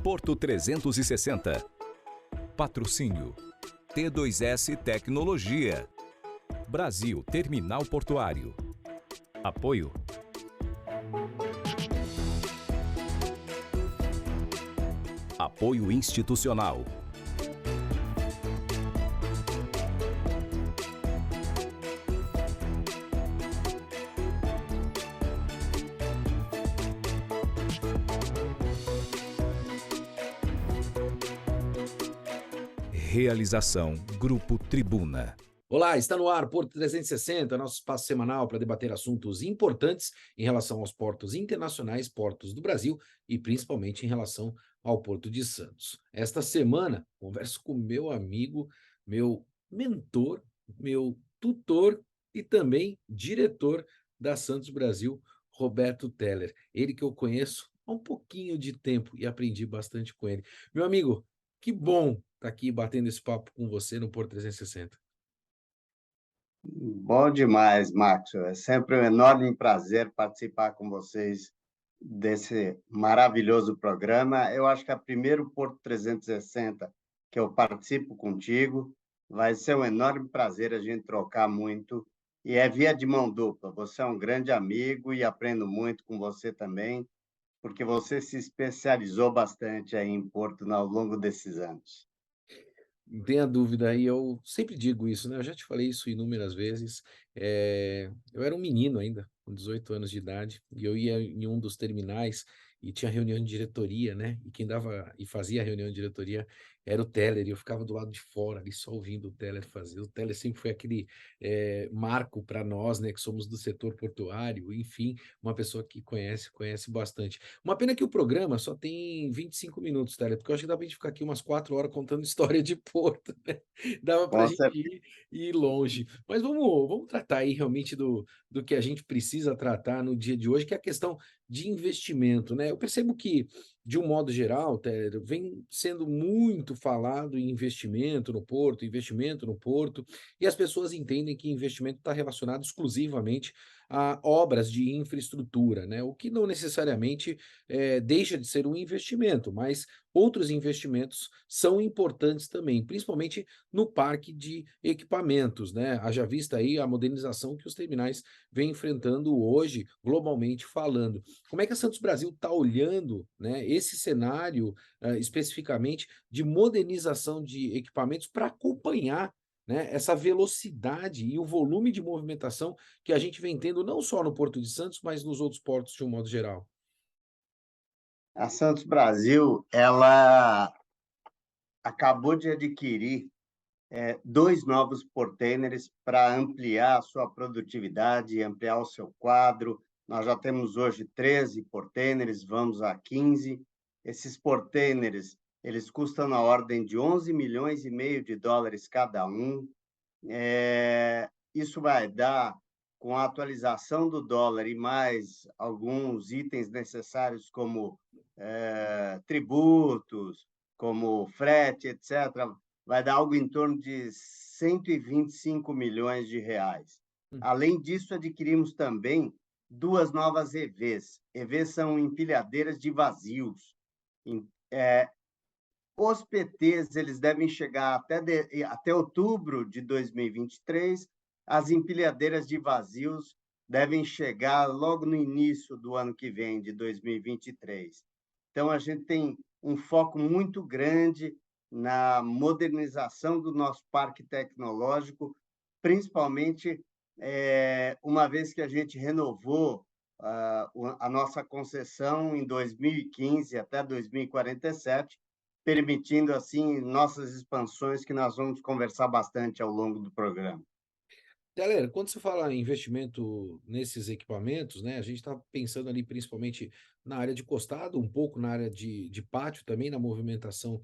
Porto 360. Patrocínio T2S Tecnologia. Brasil Terminal Portuário. Apoio Apoio institucional. Realização Grupo Tribuna. Olá, está no ar Porto 360, nosso espaço semanal para debater assuntos importantes em relação aos portos internacionais, portos do Brasil e principalmente em relação ao Porto de Santos. Esta semana, converso com meu amigo, meu mentor, meu tutor e também diretor da Santos Brasil, Roberto Teller. Ele que eu conheço há um pouquinho de tempo e aprendi bastante com ele. Meu amigo, que bom estar aqui batendo esse papo com você no Porto 360. Bom demais, Max. É sempre um enorme prazer participar com vocês desse maravilhoso programa. Eu acho que é o primeiro Porto 360 que eu participo contigo. Vai ser um enorme prazer a gente trocar muito. E é via de mão dupla. Você é um grande amigo e aprendo muito com você também, porque você se especializou bastante aí em Porto ao longo desses anos. Não tenha dúvida, e eu sempre digo isso, né? Eu já te falei isso inúmeras vezes. Eu era um menino ainda, com 18 anos de idade, e eu ia em um dos terminais e tinha reunião de diretoria, né? E quem dava e fazia a reunião de diretoria era o Teller, e eu ficava do lado de fora ali só ouvindo o Teller fazer. O Teller sempre foi aquele marco para nós, né? Que somos do setor portuário, enfim, uma pessoa que conhece bastante. Uma pena que o programa só tem 25 minutos, Teller, porque eu acho que dá pra gente ficar aqui umas 4 horas contando história de Porto, né? Dava pra Com gente ir longe. Mas vamos tratar aí realmente do que a gente precisa tratar no dia de hoje, que é a questão de investimento, né? Eu percebo que, de um modo geral, Teller, vem sendo muito falado em investimento no Porto, e as pessoas entendem que investimento está relacionado exclusivamente a obras de infraestrutura, né? O que não necessariamente deixa de ser um investimento, mas outros investimentos são importantes também, principalmente no parque de equipamentos, né? Haja vista aí a modernização que os terminais vêm enfrentando hoje, globalmente falando. Como é que a Santos Brasil está olhando, né, esse cenário especificamente de modernização de equipamentos para acompanhar, né, essa velocidade e o volume de movimentação que a gente vem tendo não só no Porto de Santos, mas nos outros portos de um modo geral? A Santos Brasil, ela acabou de adquirir 2 novos portainers para ampliar a sua produtividade, ampliar o seu quadro. Nós já temos hoje 13 portainers, vamos a 15. Esses portainers, eles custam na ordem de 11 milhões e meio de dólares cada um. Isso vai dar, com a atualização do dólar e mais alguns itens necessários como tributos, como frete, etc., vai dar algo em torno de 125 milhões de reais. Além disso, adquirimos também 2 novas EVs. EVs são empilhadeiras de vazios. Os PTs eles devem chegar até outubro de 2023. As empilhadeiras de vazios devem chegar logo no início do ano que vem, de 2023. Então, a gente tem um foco muito grande na modernização do nosso parque tecnológico, principalmente uma vez que a gente renovou a nossa concessão em 2015 até 2047, permitindo, assim, nossas expansões, que nós vamos conversar bastante ao longo do programa. Galera, quando você fala em investimento nesses equipamentos, né, a gente está pensando ali principalmente na área de costado, um pouco na área de pátio também, na movimentação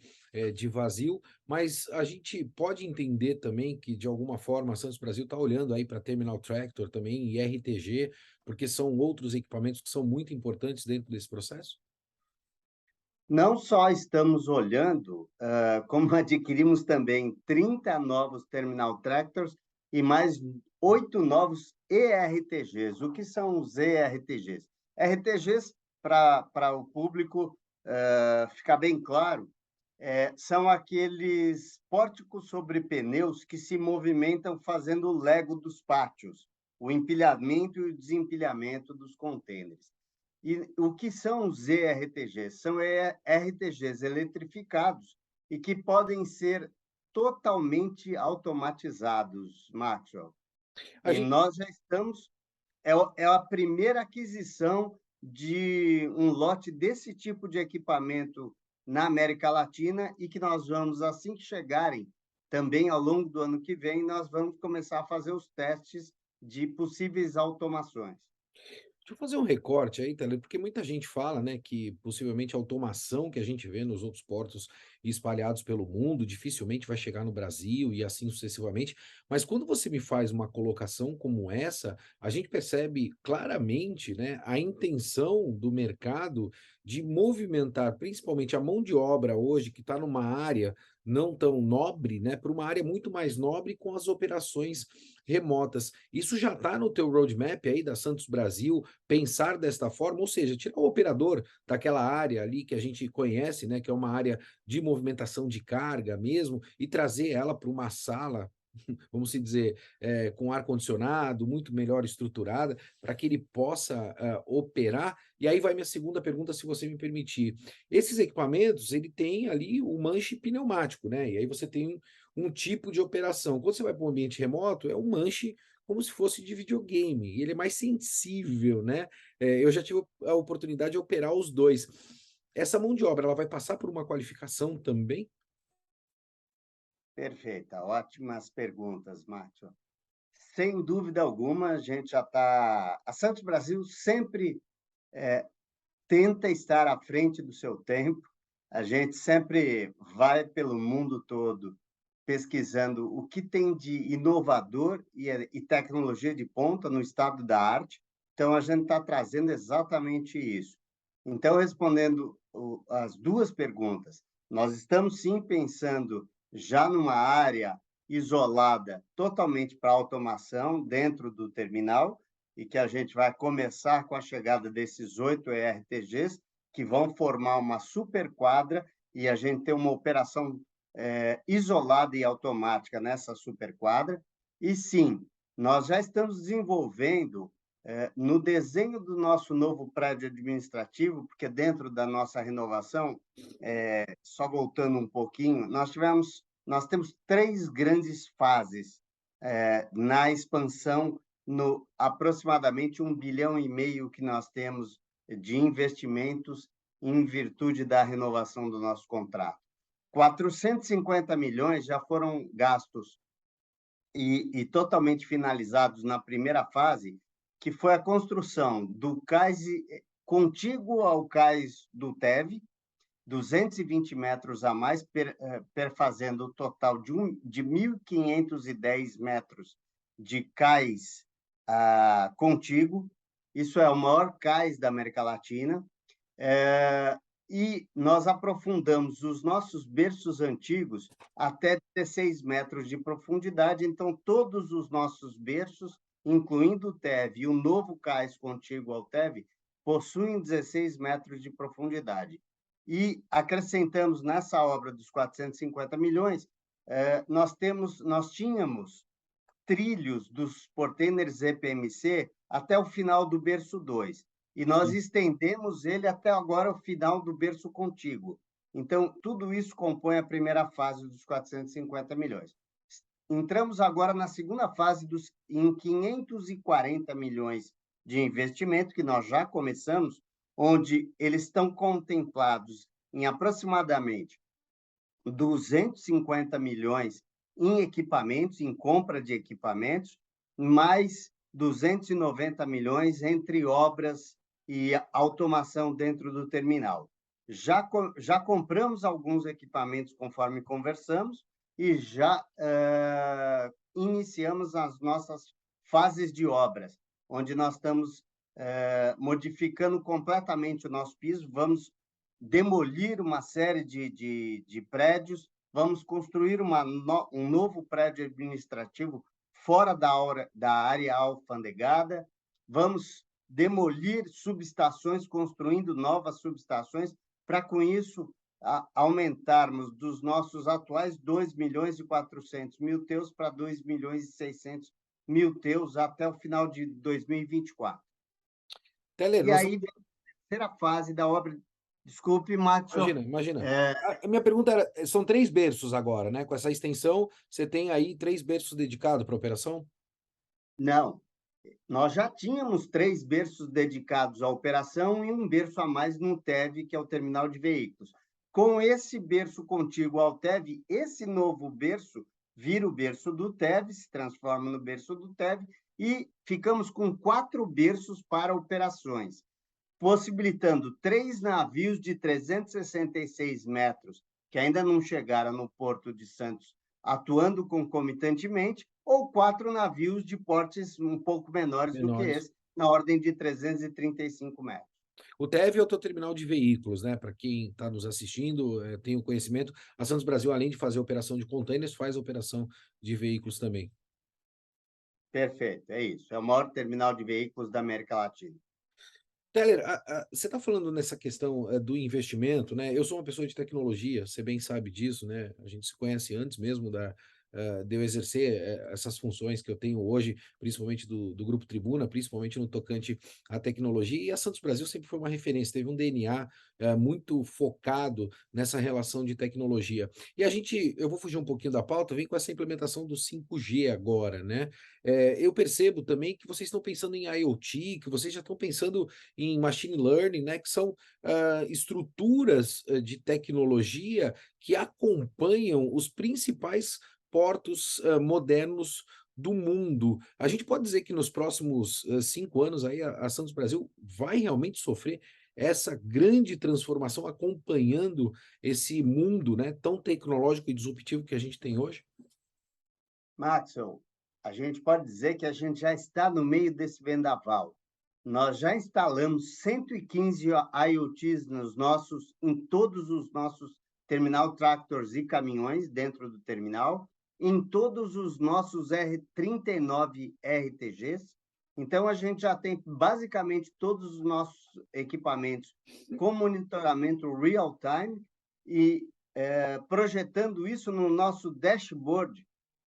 de vazio, mas a gente pode entender também que, de alguma forma, a Santos Brasil está olhando aí para Terminal Tractor também e RTG, porque são outros equipamentos que são muito importantes dentro desse processo? Não só estamos olhando, como adquirimos também 30 novos Terminal Tractors e mais 8 novos ERTGs. O que são os ERTGs? ERTGs, para o público, ficar bem claro, são aqueles pórticos sobre pneus que se movimentam fazendo o lego dos pátios, o empilhamento e o desempilhamento dos contêineres. E o que são os ERTGs? São RTGs eletrificados e que podem ser totalmente automatizados, Maxwell. A E gente nós já estamos. É a primeira aquisição de um lote desse tipo de equipamento na América Latina e que nós vamos, assim que chegarem, também ao longo do ano que vem, nós vamos começar a fazer os testes de possíveis automações. Deixa eu fazer um recorte aí, Tele, porque muita gente fala, né, que possivelmente a automação que a gente vê nos outros portos espalhados pelo mundo dificilmente vai chegar no Brasil e assim sucessivamente. Mas quando você me faz uma colocação como essa, a gente percebe claramente, né, a intenção do mercado de movimentar principalmente a mão de obra hoje, que está numa área não tão nobre, né, para uma área muito mais nobre com as operações remotas. Isso já está no teu roadmap aí da Santos Brasil, pensar desta forma, ou seja, tirar o operador daquela área ali que a gente conhece, né, que é uma área de movimentação de carga mesmo, e trazer ela para uma sala, vamos se dizer, com ar-condicionado, muito melhor estruturada, para que ele possa operar. E aí vai minha segunda pergunta, se você me permitir. Esses equipamentos, ele tem ali o manche pneumático, né? E aí você tem um tipo de operação. Quando você vai para um ambiente remoto, é um manche como se fosse de videogame, e ele é mais sensível, né? Eu já tive a oportunidade de operar os dois. Essa mão de obra, ela vai passar por uma qualificação também? Perfeita, ótimas perguntas, Márcio. Sem dúvida alguma, a gente já está. A Santos Brasil sempre tenta estar à frente do seu tempo. A gente sempre vai pelo mundo todo pesquisando o que tem de inovador e tecnologia de ponta no estado da arte. Então, a gente está trazendo exatamente isso. Então, respondendo as duas perguntas, nós estamos sim pensando já numa área isolada totalmente para automação dentro do terminal, e que a gente vai começar com a chegada desses 8 ERTGs, que vão formar uma super quadra, e a gente tem uma operação isolada e automática nessa superquadra. E sim, nós já estamos desenvolvendo no desenho do nosso novo prédio administrativo, porque dentro da nossa renovação, só voltando um pouquinho, nós temos 3 grandes fases na expansão, no aproximadamente 1,5 bilhão que nós temos de investimentos em virtude da renovação do nosso contrato. 450 milhões já foram gastos e totalmente finalizados na primeira fase, que foi a construção do cais contíguo ao cais do Teve, 220 metros a mais, perfazendo o total de 1.510 metros de cais contíguo. Isso é o maior cais da América Latina. E nós aprofundamos os nossos berços antigos até 16 metros de profundidade. Então, todos os nossos berços, incluindo o Teve e o novo cais contíguo ao Teve, possuem 16 metros de profundidade. E acrescentamos nessa obra dos 450 milhões, nós tínhamos trilhos dos portainers EPMC até o final do berço 2. E nós estendemos ele até agora o final do berço contíguo. Então, tudo isso compõe a primeira fase dos 450 milhões. Entramos agora na segunda fase em 540 milhões de investimento, que nós já começamos, onde eles estão contemplados em aproximadamente 250 milhões em equipamentos, em compra de equipamentos, mais 290 milhões entre obras e automação dentro do terminal. Já compramos alguns equipamentos conforme conversamos e já iniciamos as nossas fases de obras, onde nós estamos modificando completamente o nosso piso, vamos demolir uma série de prédios, vamos construir um novo prédio administrativo fora da área alfandegada, vamos demolir subestações, construindo novas subestações, para com isso aumentarmos dos nossos atuais 2.400.000 TEUs para 2.600.000 TEUs até o final de 2024. Teller, E aí vem a terceira fase da obra. Desculpe, Márcio. imagina. A minha pergunta era, são 3 berços agora, né? Com essa extensão, você tem aí 3 berços dedicados para a operação? Não, nós já tínhamos 3 berços dedicados à operação e um berço a mais no TEV, que é o terminal de veículos. Com esse berço contíguo ao TEV, esse novo berço vira o berço do TEV, se transforma no berço do TEV, e ficamos com 4 berços para operações, possibilitando 3 navios de 366 metros, que ainda não chegaram no Porto de Santos, atuando concomitantemente, ou 4 navios de portes um pouco menores do que esse, na ordem de 335 metros. O TEV é o teu terminal de veículos, né? Para quem está nos assistindo, tem o conhecimento. A Santos Brasil, além de fazer operação de containers, faz operação de veículos também. Perfeito, é isso. É o maior terminal de veículos da América Latina. Teller, você está falando nessa questão do investimento, né? Eu sou uma pessoa de tecnologia, você bem sabe disso, né? A gente se conhece antes mesmo de eu exercer essas funções que eu tenho hoje, principalmente do Grupo Tribuna, principalmente no tocante à tecnologia. E a Santos Brasil sempre foi uma referência, teve um DNA muito focado nessa relação de tecnologia. E eu vou fugir um pouquinho da pauta, vem com essa implementação do 5G agora, né? Eu percebo também que vocês estão pensando em IoT, que vocês já estão pensando em machine learning, né, que são estruturas de tecnologia que acompanham os principais portos modernos do mundo. A gente pode dizer que nos próximos 5 anos aí a Santos Brasil vai realmente sofrer essa grande transformação acompanhando esse mundo, né, tão tecnológico e disruptivo que a gente tem hoje? Maxwell, a gente pode dizer que a gente já está no meio desse vendaval. Nós já instalamos 115 IoTs em todos os nossos terminal tractors e caminhões dentro do terminal, em todos os nossos 39 RTGs. Então, a gente já tem basicamente todos os nossos equipamentos com monitoramento real-time e projetando isso no nosso dashboard,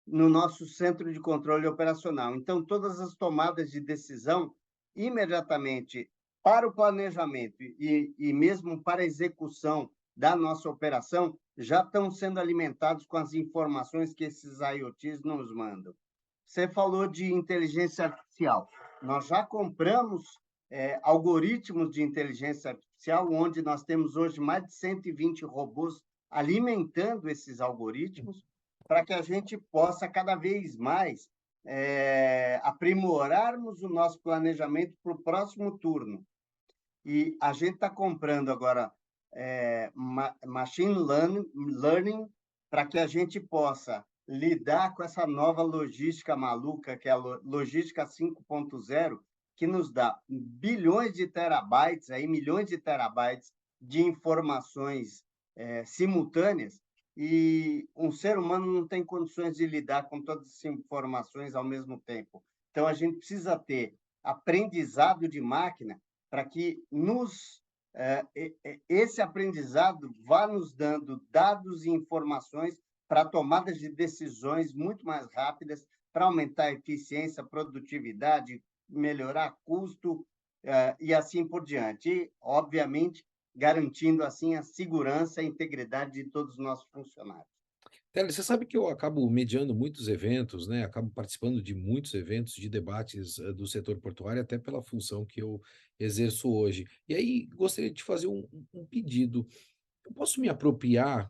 no nosso centro de controle operacional. Então, todas as tomadas de decisão, imediatamente para o planejamento e mesmo para a execução da nossa operação, já estão sendo alimentados com as informações que esses IoTs nos mandam. Você falou de inteligência artificial. Nós já compramos algoritmos de inteligência artificial, onde nós temos hoje mais de 120 robôs alimentando esses algoritmos, para que a gente possa cada vez mais aprimorarmos o nosso planejamento para o próximo turno. E a gente está comprando agora machine learning para que a gente possa lidar com essa nova logística maluca, que é a logística 5.0, que nos dá bilhões de terabytes, aí, milhões de terabytes de informações simultâneas, e um ser humano não tem condições de lidar com todas essas informações ao mesmo tempo. Então, a gente precisa ter aprendizado de máquina para que esse aprendizado vá nos dando dados e informações para tomadas de decisões muito mais rápidas, para aumentar a eficiência, a produtividade, melhorar custo e assim por diante. E, obviamente, garantindo, assim, a segurança e a integridade de todos os nossos funcionários. Teller, você sabe que eu acabo mediando muitos eventos, né? Acabo participando de muitos eventos de debates do setor portuário, até pela função que eu exerço hoje. E aí, gostaria de te fazer um pedido. Eu posso me apropriar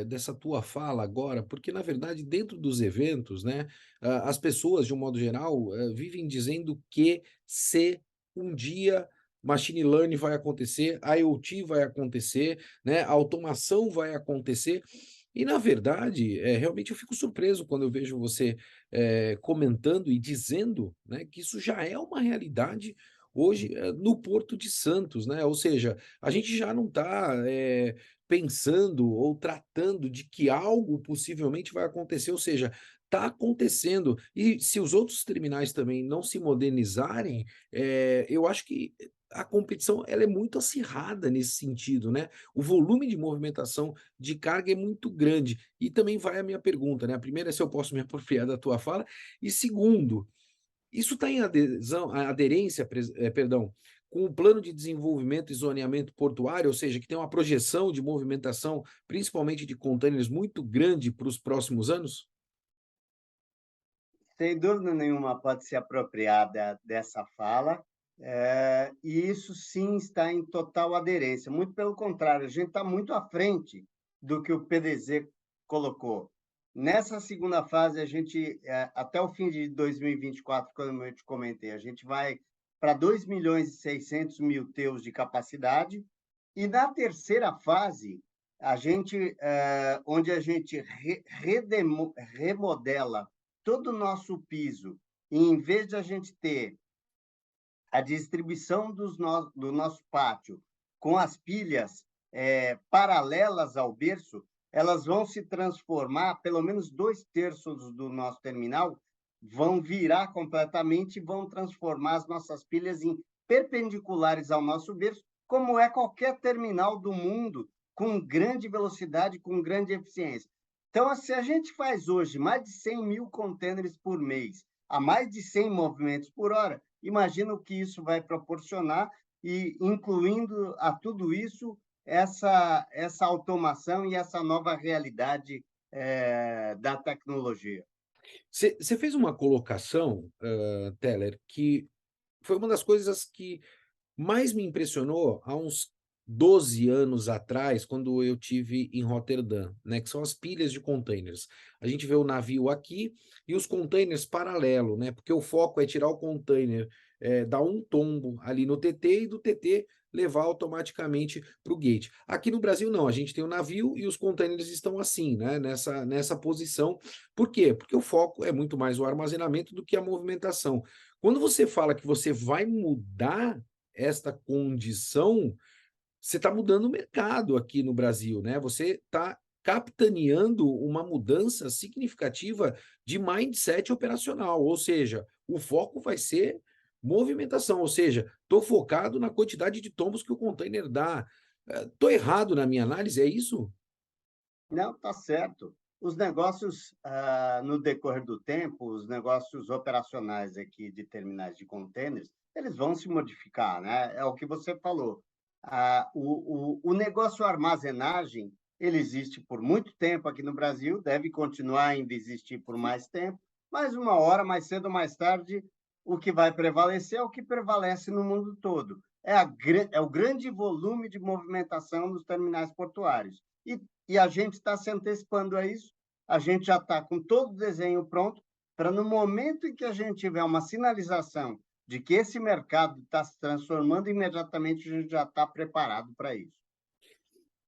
dessa tua fala agora, porque, na verdade, dentro dos eventos, né, as pessoas, de um modo geral, vivem dizendo que se um dia machine learning vai acontecer, IoT vai acontecer, né, a automação vai acontecer, e, na verdade, realmente eu fico surpreso quando eu vejo você comentando e dizendo, né, que isso já é uma realidade hoje no Porto de Santos, né? Ou seja, a gente já não está pensando ou tratando de que algo possivelmente vai acontecer, ou seja, está acontecendo. E se os outros terminais também não se modernizarem, eu acho que a competição ela é muito acirrada nesse sentido, né? O volume de movimentação de carga é muito grande. E também vai a minha pergunta, né? A primeira é se eu posso me apropriar da tua fala, e segundo, isso está em aderência, perdão, com o plano de desenvolvimento e zoneamento portuário, ou seja, que tem uma projeção de movimentação, principalmente de contêineres, muito grande para os próximos anos? Sem dúvida nenhuma pode se apropriar dessa fala, e isso sim está em total aderência. Muito pelo contrário, a gente está muito à frente do que o PDZ colocou. Nessa segunda fase, a gente, até o fim de 2024, como eu te comentei, a gente vai para 2.600.000 TEUs de capacidade, e na terceira fase, a gente, onde a gente remodela todo o nosso piso, e em vez de a gente ter a distribuição do nosso pátio com as pilhas paralelas ao berço, elas vão se transformar, pelo menos 2/3 do nosso terminal vão virar completamente e vão transformar as nossas pilhas em perpendiculares ao nosso berço, como é qualquer terminal do mundo, com grande velocidade, com grande eficiência. Então, se a gente faz hoje mais de 100.000 contêineres por mês, a mais de 100 movimentos por hora, imagina o que isso vai proporcionar, e incluindo a tudo isso essa automação e essa nova realidade da tecnologia. Você fez uma colocação, Teller, que foi uma das coisas que mais me impressionou há uns 12 anos atrás, quando eu tive em Roterdã, né, que são as pilhas de containers. A gente vê o navio aqui e os containers paralelo, né, porque o foco é tirar o container, dar um tombo ali no TT e do TT levar automaticamente para o gate. Aqui no Brasil não, a gente tem o navio e os containers estão assim, né, nessa posição. Por quê? Porque o foco é muito mais o armazenamento do que a movimentação. Quando você fala que você vai mudar esta condição, você está mudando o mercado aqui no Brasil, né? Você está capitaneando uma mudança significativa de mindset operacional, ou seja, o foco vai ser movimentação, ou seja, estou focado na quantidade de tombos que o container dá. Estou errado na minha análise, é isso? Não, está certo. Os negócios, no decorrer do tempo, os negócios operacionais aqui de terminais de contêineres, eles vão se modificar, né? É o que você falou. O negócio armazenagem, ele existe por muito tempo aqui no Brasil, deve continuar ainda existir por mais tempo, mas uma hora, mais cedo ou mais tarde, o que vai prevalecer é o que prevalece no mundo todo. É o grande volume de movimentação nos terminais portuários. E a gente está se antecipando a isso, a gente já está com todo o desenho pronto, para no momento em que a gente tiver uma sinalização de que esse mercado está se transformando, imediatamente a gente já está preparado para isso.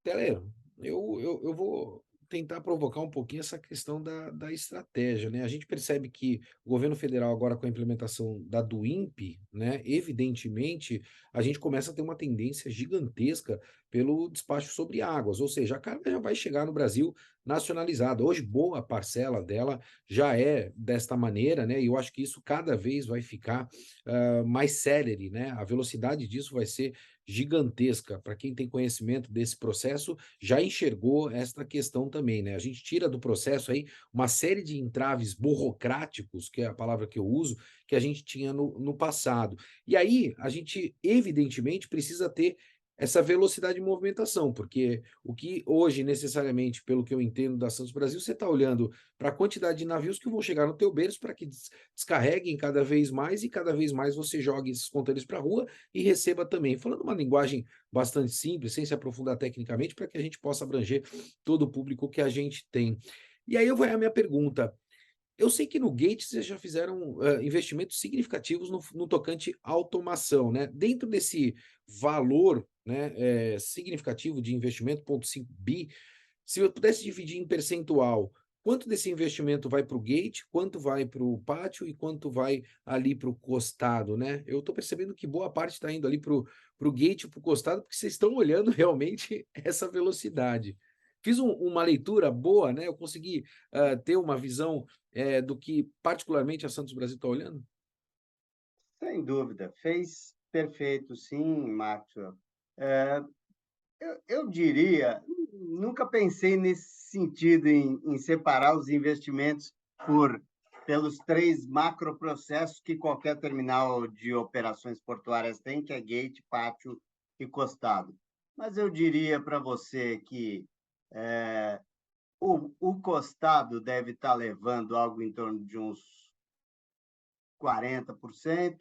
Tele, eu vou tentar provocar um pouquinho essa questão da estratégia, né? A gente percebe que o governo federal, agora com a implementação da DUIMP, né, evidentemente, a gente começa a ter uma tendência gigantesca pelo despacho sobre águas, ou seja, a carga já vai chegar no Brasil nacionalizada. Hoje, boa parcela dela já é desta maneira, né? E eu acho que isso cada vez vai ficar mais célere, né? A velocidade disso vai ser gigantesca. Para quem tem conhecimento desse processo, já enxergou esta questão também, né? A gente tira do processo aí uma série de entraves burocráticos, que é a palavra que eu uso, que a gente tinha no passado. E aí, a gente, evidentemente, precisa ter essa velocidade de movimentação, porque o que hoje, necessariamente, pelo que eu entendo da Santos Brasil, você está olhando para a quantidade de navios que vão chegar no teu berço para que descarreguem cada vez mais e cada vez mais você jogue esses contêineres para a rua e receba também. Falando uma linguagem bastante simples, sem se aprofundar tecnicamente, para que a gente possa abranger todo o público que a gente tem. E aí eu vou à minha pergunta. Eu sei que no Gates vocês já fizeram investimentos significativos no tocante à automação, né? Dentro desse valor, né, significativo de investimento, 0,5 bi, se eu pudesse dividir em percentual, quanto desse investimento vai para o gate, quanto vai para o pátio e quanto vai ali para o costado, né? Eu estou percebendo que boa parte está indo ali para o gate e para o costado, porque vocês estão olhando realmente essa velocidade. Fiz uma leitura boa, né? Eu consegui ter uma visão do que particularmente a Santos Brasil está olhando? Sem dúvida, fez perfeito, sim, Maxwell. Eh, eu diria, nunca pensei nesse sentido, em separar os investimentos por pelos 3 macroprocessos que qualquer terminal de operações portuárias tem, que é gate, pátio e costado. Mas eu diria para você que, eh, o costado deve estar levando algo em torno de uns 40%,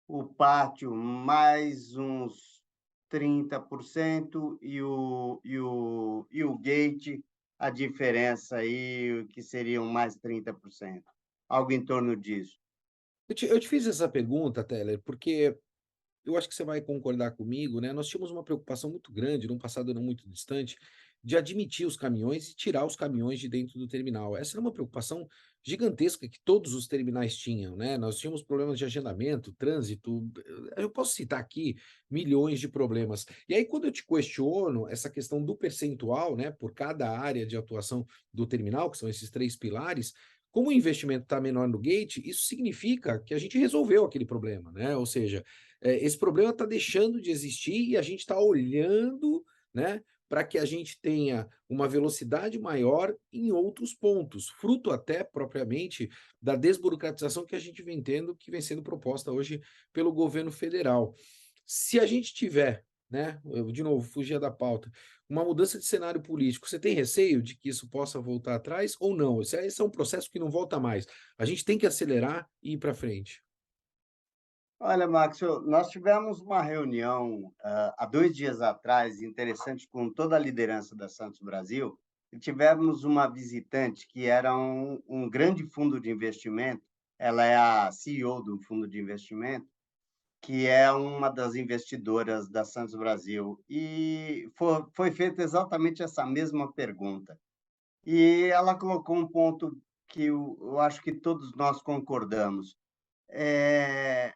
o pátio mais uns 30% e o gate, a diferença aí, que seriam mais 30%, algo em torno disso. Eu te fiz essa pergunta, Teller, porque eu acho que você vai concordar comigo, né? Nós tínhamos uma preocupação muito grande, num passado não muito distante, de admitir os caminhões e tirar os caminhões de dentro do terminal. Essa era uma preocupação gigantesca que todos os terminais tinham, né? Nós tínhamos problemas de agendamento, trânsito, eu posso citar aqui milhões de problemas. E aí, quando eu te questiono essa questão do percentual, né, por cada área de atuação do terminal, que são esses 3 pilares, como o investimento está menor no gate, isso significa que a gente resolveu aquele problema, né? Ou seja, esse problema está deixando de existir e a gente está olhando, né, para que a gente tenha uma velocidade maior em outros pontos, fruto até propriamente da desburocratização que a gente vem tendo, que vem sendo proposta hoje pelo governo federal. Se a gente tiver, né, eu, de novo, fugia da pauta, uma mudança de cenário político, você tem receio de que isso possa voltar atrás ou não? Esse é um processo que não volta mais. A gente tem que acelerar e ir para frente. Olha, Max, nós tivemos uma reunião, há 2 dias atrás, interessante, com toda a liderança da Santos Brasil, e tivemos uma visitante que era um grande fundo de investimento, ela é a CEO do fundo de investimento, que é uma das investidoras da Santos Brasil, e foi feita exatamente essa mesma pergunta. E ela colocou um ponto que eu acho que todos nós concordamos. Eh,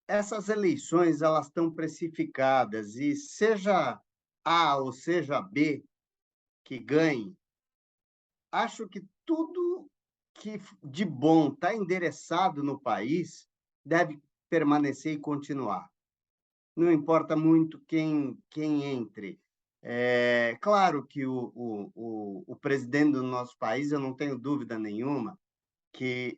Essas eleições, elas estão precificadas e seja A ou seja B que ganhe, acho que tudo que de bom está endereçado no país deve permanecer e continuar. Não importa muito quem entre. É claro que o presidente do nosso país, eu não tenho dúvida nenhuma, que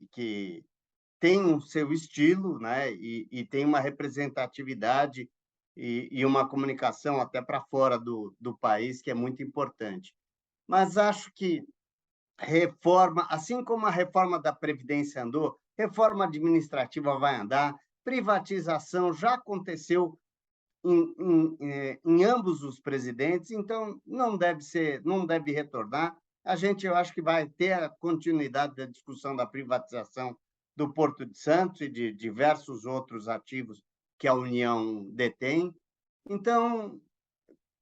tem o seu estilo, né, e tem uma representatividade e uma comunicação até para fora do país, que é muito importante. Mas acho que reforma, assim como a reforma da Previdência andou, reforma administrativa vai andar, privatização já aconteceu em ambos os presidentes, então não deve retornar. A gente, eu acho que vai ter a continuidade da discussão da privatização do Porto de Santos e de diversos outros ativos que a União detém. Então,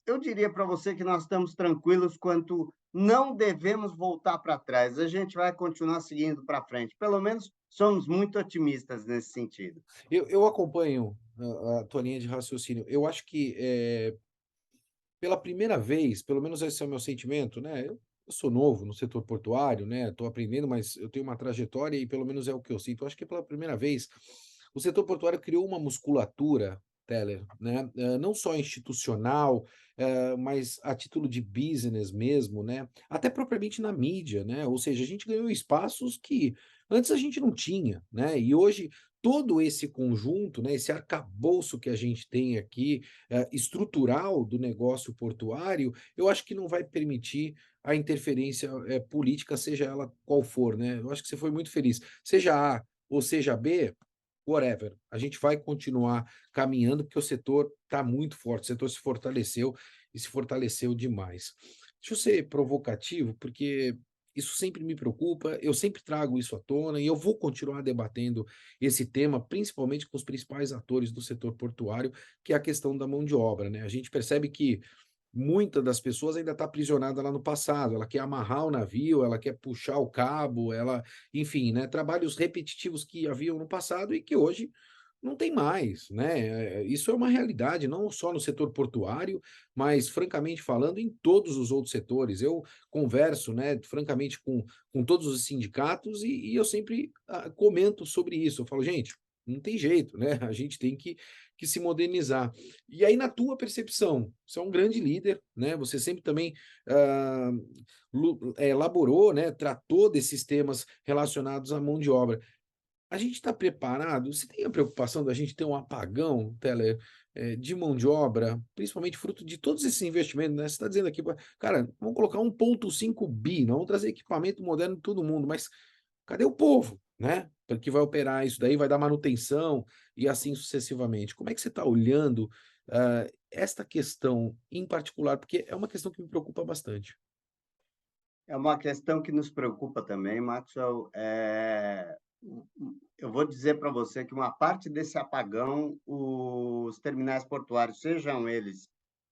eu diria para você que nós estamos tranquilos quanto não devemos voltar para trás. A gente vai continuar seguindo para frente. Pelo menos somos muito otimistas nesse sentido. Eu acompanho a tua linha de raciocínio. Eu acho que, pela primeira vez, pelo menos esse é o meu sentimento, né, eu sou novo no setor portuário, né, estou aprendendo, mas eu tenho uma trajetória e pelo menos é o que eu sinto. Eu acho que pela primeira vez, o setor portuário criou uma musculatura, Teller, né, não só institucional, mas a título de business mesmo, né, até propriamente na mídia, né, ou seja, a gente ganhou espaços que antes a gente não tinha, né, e hoje todo esse conjunto, né, esse arcabouço que a gente tem aqui, estrutural do negócio portuário, eu acho que não vai permitir a interferência, política, seja ela qual for, né. Eu acho que você foi muito feliz. Seja A ou seja B, whatever, a gente vai continuar caminhando, porque o setor está muito forte, o setor se fortaleceu e se fortaleceu demais. Deixa eu ser provocativo, porque isso sempre me preocupa, eu sempre trago isso à tona e eu vou continuar debatendo esse tema, principalmente com os principais atores do setor portuário, que é a questão da mão de obra, né? A gente percebe que muita das pessoas ainda está aprisionada lá no passado, ela quer amarrar o navio, ela quer puxar o cabo, ela, enfim, né, trabalhos repetitivos que haviam no passado e que hoje não tem mais, né? Isso é uma realidade, não só no setor portuário, mas, francamente falando, em todos os outros setores. Eu converso, né, francamente, com todos os sindicatos e eu sempre comento sobre isso. Eu falo, gente, não tem jeito, né? A gente tem que se modernizar. E aí, na tua percepção, você é um grande líder, né? Você sempre também ah, elaborou, né? Tratou desses temas relacionados à mão de obra. A gente está preparado? Você tem a preocupação da gente ter um apagão, Teller, de mão de obra, principalmente fruto de todos esses investimentos, né? Você está dizendo aqui, cara, vamos colocar 1,5 bi, não vamos trazer equipamento moderno de todo mundo, mas cadê o povo, né? Que vai operar isso daí, vai dar manutenção e assim sucessivamente. Como é que você está olhando esta questão em particular? Porque é uma questão que me preocupa bastante. É uma questão que nos preocupa também, Maxwell. Eu vou dizer para você que uma parte desse apagão, os terminais portuários, sejam eles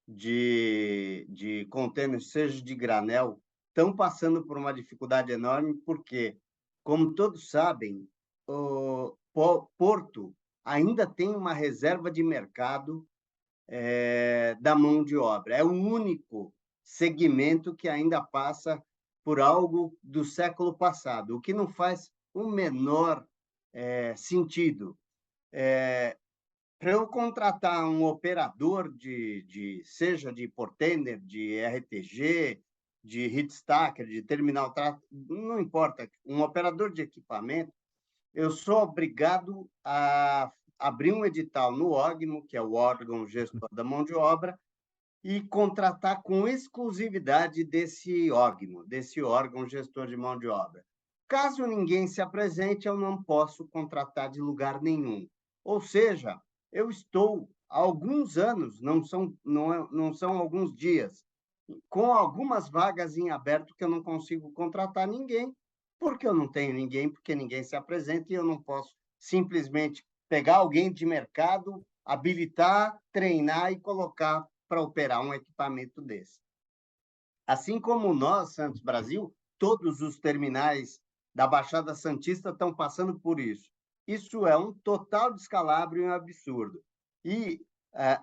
de contêineres, seja de granel, estão passando por uma dificuldade enorme, porque, como todos sabem, o Porto ainda tem uma reserva de mercado da mão de obra. É o único segmento que ainda passa por algo do século passado, o que não faz o menor sentido. Para eu contratar um operador seja de portainer, de RTG, de heatstacker, de terminal, não importa, um operador de equipamento, eu sou obrigado a abrir um edital no OGMO, que é o órgão gestor da mão de obra, e contratar com exclusividade desse OGMO, desse órgão gestor de mão de obra. Caso ninguém se apresente, eu não posso contratar de lugar nenhum. Ou seja, eu estou há alguns anos, não são alguns dias, com algumas vagas em aberto que eu não consigo contratar ninguém, porque eu não tenho ninguém, porque ninguém se apresenta e eu não posso simplesmente pegar alguém de mercado, habilitar, treinar e colocar para operar um equipamento desse. Assim como nós, Santos Brasil, todos os terminais da Baixada Santista estão passando por isso. Isso é um total descalabro e um absurdo. E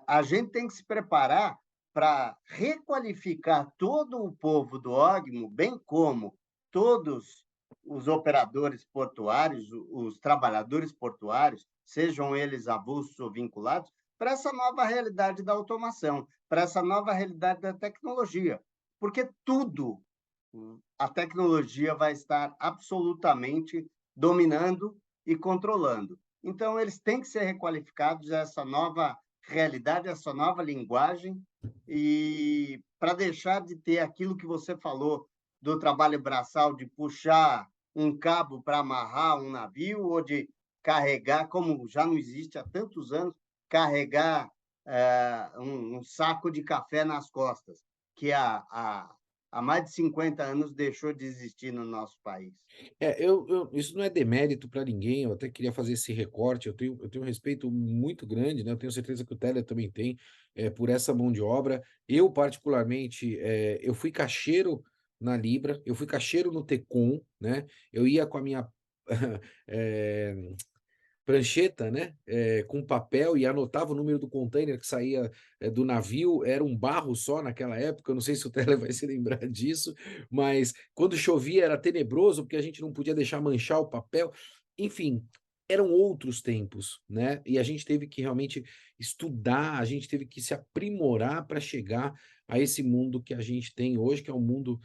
a gente tem que se preparar para requalificar todo o povo do OGMO, bem como todos os operadores portuários, os trabalhadores portuários, sejam eles avulsos ou vinculados, para essa nova realidade da automação, para essa nova realidade da tecnologia. Porque tudo, a tecnologia vai estar absolutamente dominando e controlando. Então, eles têm que ser requalificados a essa nova realidade, a essa nova linguagem, e para deixar de ter aquilo que você falou do trabalho braçal, de puxar um cabo para amarrar um navio, ou de carregar, como já não existe há tantos anos, carregar um saco de café nas costas, que há mais de 50 anos deixou de existir no nosso país. Isso não é demérito para ninguém, eu até queria fazer esse recorte, eu tenho um respeito muito grande, né? Eu tenho certeza que o Teller também tem, por essa mão de obra. Eu, particularmente, eu fui caixeiro na Libra, eu fui caixeiro no Tecom, né? Eu ia com a minha eh, prancheta, né, com papel e anotava o número do container que saía, do navio, era um barro só naquela época, eu não sei se o Teller vai se lembrar disso, mas quando chovia era tenebroso, porque a gente não podia deixar manchar o papel. Enfim, eram outros tempos, né, e a gente teve que realmente estudar, a gente teve que se aprimorar para chegar a esse mundo que a gente tem hoje, que é um mundo,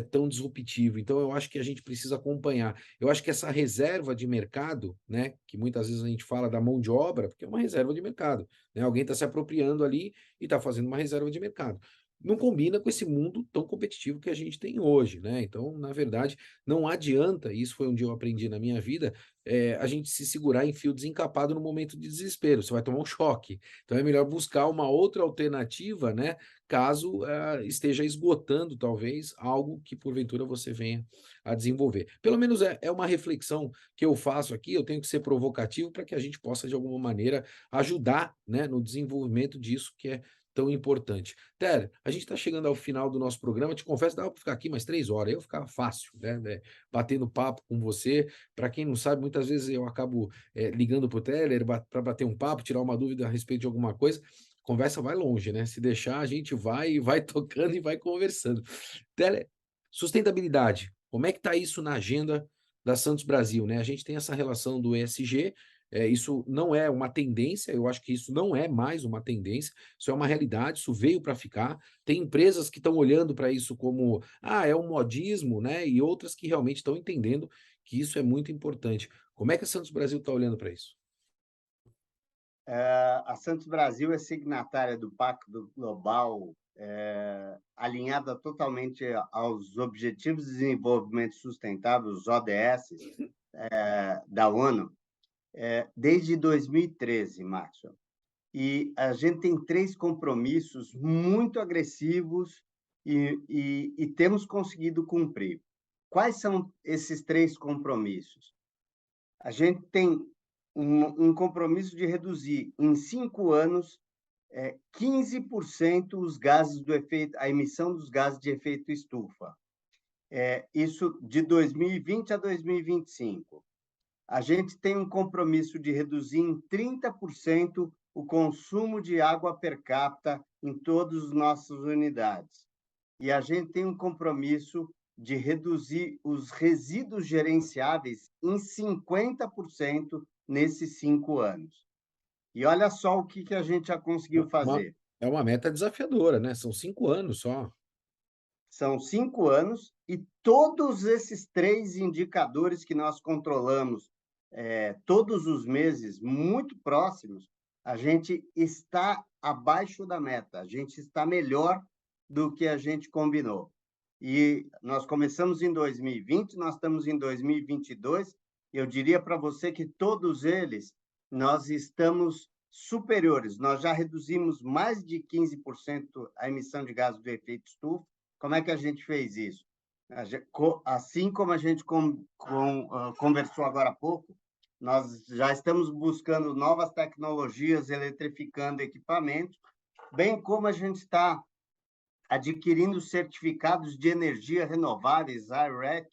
tão disruptivo. Então eu acho que a gente precisa acompanhar. Eu acho que essa reserva de mercado, né, que muitas vezes a gente fala da mão de obra, porque é uma reserva de mercado, né? Alguém está se apropriando ali e está fazendo uma reserva de mercado. Não combina com esse mundo tão competitivo que a gente tem hoje, né? Então, na verdade, não adianta, isso foi um dia eu aprendi na minha vida, a gente se segurar em fio desencapado no momento de desespero, você vai tomar um choque. Então é melhor buscar uma outra alternativa, né? Caso esteja esgotando, talvez, algo que porventura você venha a desenvolver. Pelo menos é uma reflexão que eu faço aqui, eu tenho que ser provocativo para que a gente possa, de alguma maneira, ajudar, né, no desenvolvimento disso que é tão importante. Tério, a gente está chegando ao final do nosso programa, te confesso, dava para ficar aqui mais 3 horas, eu ficava fácil, né, batendo papo com você. Para quem não sabe, muitas vezes eu acabo ligando para o Tério para bater um papo, tirar uma dúvida a respeito de alguma coisa, conversa vai longe, né? Se deixar, a gente vai tocando e vai conversando. Sustentabilidade. Como é que está isso na agenda da Santos Brasil, né? A gente tem essa relação do ESG, Isso não é uma tendência, eu acho que isso não é mais uma tendência, isso é uma realidade, isso veio para ficar. Tem empresas que estão olhando para isso como, é um modismo, né? E outras que realmente estão entendendo que isso é muito importante. Como é que a Santos Brasil está olhando para isso? A Santos Brasil é signatária do Pacto Global, alinhada totalmente aos Objetivos de Desenvolvimento Sustentável, os ODS, da ONU, desde 2013, Maxwell. E a gente tem 3 compromissos muito agressivos e temos conseguido cumprir. Quais são esses 3 compromissos? A gente tem um compromisso de reduzir em 5 anos 15% a emissão dos gases de efeito estufa. Isso de 2020 a 2025. A gente tem um compromisso de reduzir em 30% o consumo de água per capita em todas as nossas unidades. E a gente tem um compromisso de reduzir os resíduos gerenciáveis em 50% nesses 5 anos. E olha só o que a gente já conseguiu fazer. É uma meta desafiadora, né? São 5 anos só. São 5 anos e todos esses 3 indicadores que nós controlamos todos os meses, muito próximos, a gente está abaixo da meta, a gente está melhor do que a gente combinou. E nós começamos em 2020, nós estamos em 2022, e eu diria para você que todos eles, nós estamos superiores, nós já reduzimos mais de 15% a emissão de gases de efeito estufa. Como é que a gente fez isso? Assim como a gente conversou agora há pouco, nós já estamos buscando novas tecnologias, eletrificando equipamentos, bem como a gente está adquirindo certificados de energia renováveis, I-REC,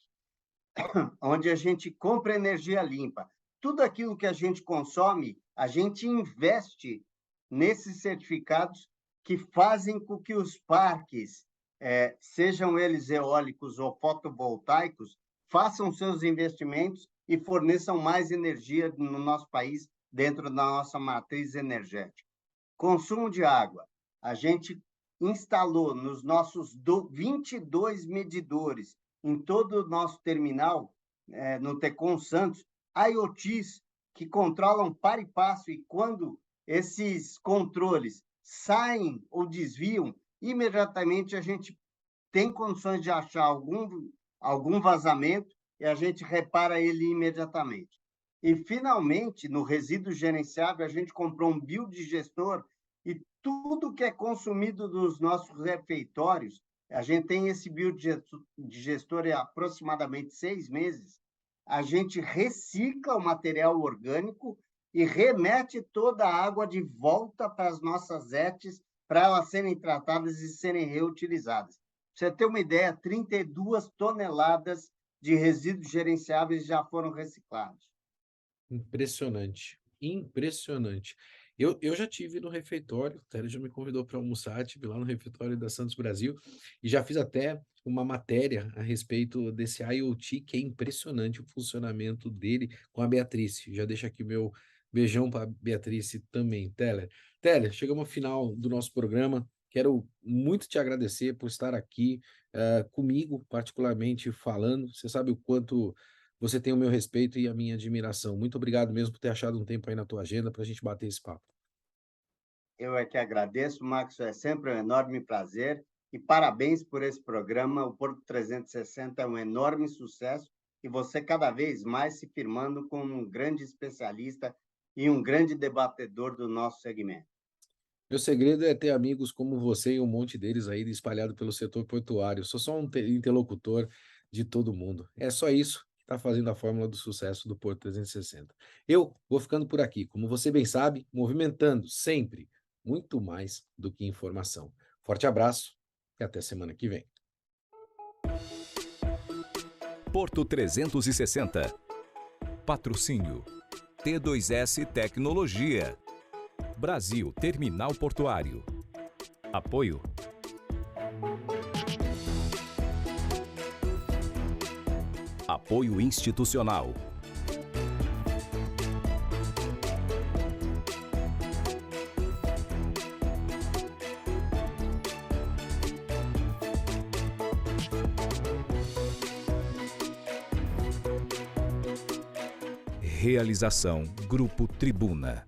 onde a gente compra energia limpa. Tudo aquilo que a gente consome, a gente investe nesses certificados que fazem com que os parques, sejam eles eólicos ou fotovoltaicos, façam seus investimentos e forneçam mais energia no nosso país, dentro da nossa matriz energética. Consumo de água. A gente instalou nos nossos 22 medidores em todo o nosso terminal, no Tecon Santos, IoTs que controlam para e passo, e quando esses controles saem ou desviam, imediatamente a gente tem condições de achar algum vazamento e a gente repara ele imediatamente. E, finalmente, no resíduo gerenciável, a gente comprou um biodigestor e tudo que é consumido dos nossos refeitórios, a gente tem esse biodigestor há aproximadamente 6 meses, a gente recicla o material orgânico e remete toda a água de volta para as nossas ETs, para elas serem tratadas e serem reutilizadas. Para você ter uma ideia, 32 toneladas de resíduos gerenciáveis já foram reciclados. Impressionante, impressionante. Eu já tive no refeitório, o Télio já me convidou para almoçar, estive lá no refeitório da Santos Brasil e já fiz até uma matéria a respeito desse IoT, que é impressionante o funcionamento dele com a Beatrice. Já deixo aqui meu beijão para a Beatrice também, Télia. Télia, chegamos ao final do nosso programa. Quero muito te agradecer por estar aqui comigo, particularmente falando. Você sabe o quanto você tem o meu respeito e a minha admiração. Muito obrigado mesmo por ter achado um tempo aí na tua agenda para a gente bater esse papo. Eu é que agradeço, Max, é sempre um enorme prazer e parabéns por esse programa. O Porto 360 é um enorme sucesso e você cada vez mais se firmando como um grande especialista e um grande debatedor do nosso segmento. Meu segredo é ter amigos como você e um monte deles aí espalhado pelo setor portuário. Sou só um interlocutor de todo mundo. É só isso que está fazendo a fórmula do sucesso do Porto 360. Eu vou ficando por aqui, como você bem sabe, movimentando sempre muito mais do que informação. Forte abraço e até semana que vem. Porto 360. Patrocínio T2S Tecnologia. Brasil Terminal Portuário. Apoio Apoio institucional. Realização Grupo Tribuna.